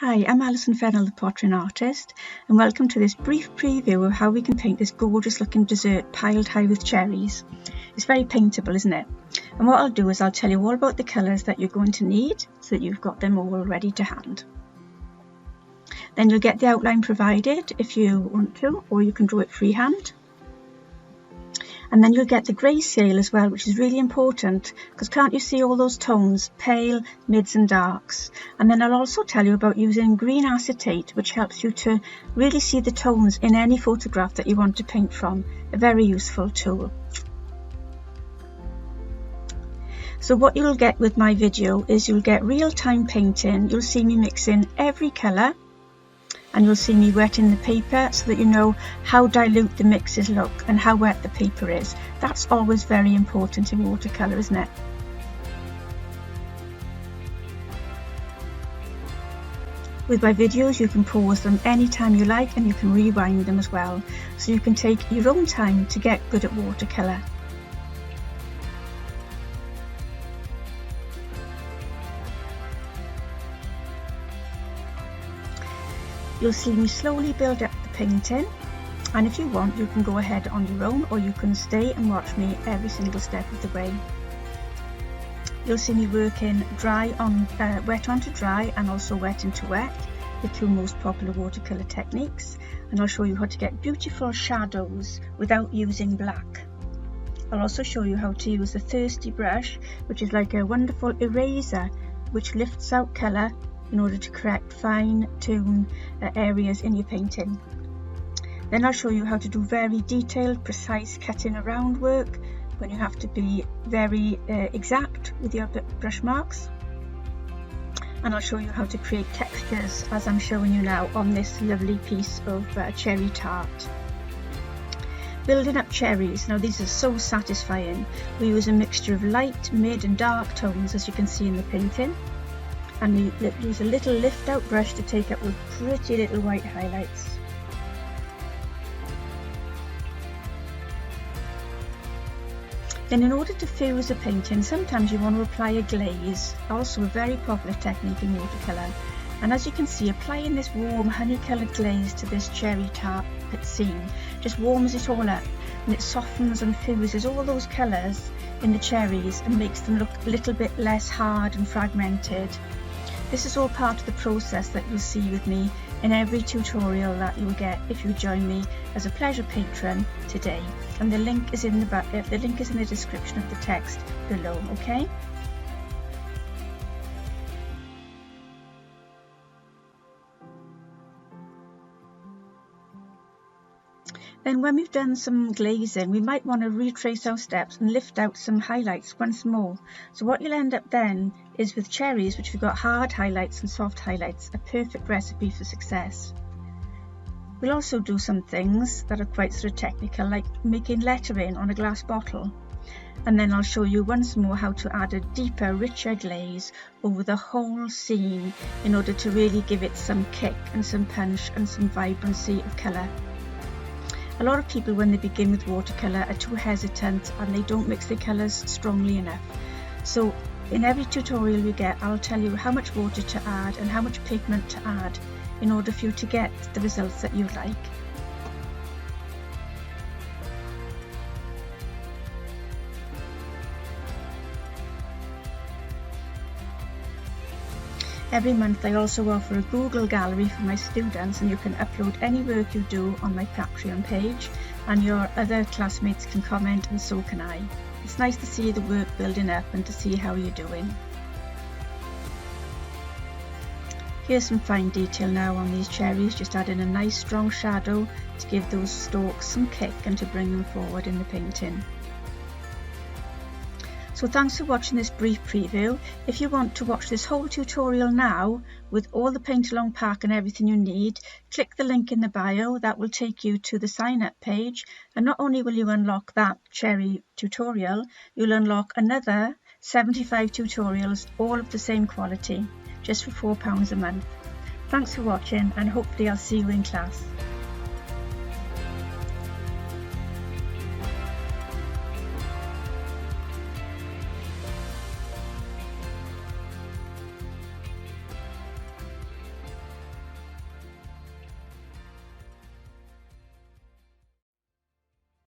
Hi, I'm Alison Fennell, the Pottery Artist, and welcome to this brief preview of how we can paint this gorgeous looking dessert piled high with cherries. It's very paintable, isn't it? And what I'll do is I'll tell you all about the colours that you're going to need so that you've got them all ready to hand. Then you'll get the outline provided if you want to, or you can draw it freehand. And then you'll get the grayscale as well, which is really important because can't you see all those tones, pale, mids and darks? And then I'll also tell you about using green acetate, which helps you to really see the tones in any photograph that you want to paint from. A very useful tool. So what you'll get with my video is you'll get real-time painting. You'll see me mixing every colour. And you'll see me wetting the paper so that you know how dilute the mixes look and how wet the paper is. That's always very important in watercolour, isn't it? With my videos you can pause them anytime you like and you can rewind them as well. So you can take your own time to get good at watercolour. You'll see me slowly build up the painting, and if you want you can go ahead on your own or you can stay and watch me every single step of the way. You'll see me working wet onto dry and also wet into wet, the two most popular watercolour techniques, and I'll show you how to get beautiful shadows without using black. I'll also show you how to use the thirsty brush, which is like a wonderful eraser which lifts out colour in order to correct fine-tune areas in your painting. Then I'll show you how to do very detailed, precise cutting around work when you have to be very exact with your brush marks. And I'll show you how to create textures as I'm showing you now on this lovely piece of cherry tart. Building up cherries, now these are so satisfying. We use a mixture of light, mid and dark tones as you can see in the painting. And we use a little lift out brush to take up with pretty little white highlights. Then in order to fuse a painting, sometimes you want to apply a glaze, also a very popular technique in watercolour. And as you can see, applying this warm honey coloured glaze to this cherry tart scene just warms it all up, and it softens and fuses all those colours in the cherries and makes them look a little bit less hard and fragmented. This is all part of the process that you'll see with me in every tutorial that you'll get if you join me as a pleasure patron today. And the link is in the description of the text below, okay? Then when we've done some glazing, we might want to retrace our steps and lift out some highlights once more. So what you'll end up then is with cherries, which we've got hard highlights and soft highlights, a perfect recipe for success. We'll also do some things that are quite sort of technical, like making lettering on a glass bottle. And then I'll show you once more how to add a deeper, richer glaze over the whole scene in order to really give it some kick and some punch and some vibrancy of colour. A lot of people when they begin with watercolour are too hesitant and they don't mix their colours strongly enough. So in every tutorial you get, I'll tell you how much water to add and how much pigment to add in order for you to get the results that you like. Every month I also offer a Google gallery for my students, and you can upload any work you do on my Patreon page, and your other classmates can comment and so can I. It's nice to see the work building up and to see how you're doing. Here's some fine detail now on these cherries, just adding a nice strong shadow to give those stalks some kick and to bring them forward in the painting. So thanks for watching this brief preview. If you want to watch this whole tutorial now with all the paint along pack and everything you need, click the link in the bio. That will take you to the sign up page, and not only will you unlock that cherry tutorial, you'll unlock another 75 tutorials, all of the same quality, just for £4 a month. Thanks for watching, and hopefully I'll see you in class.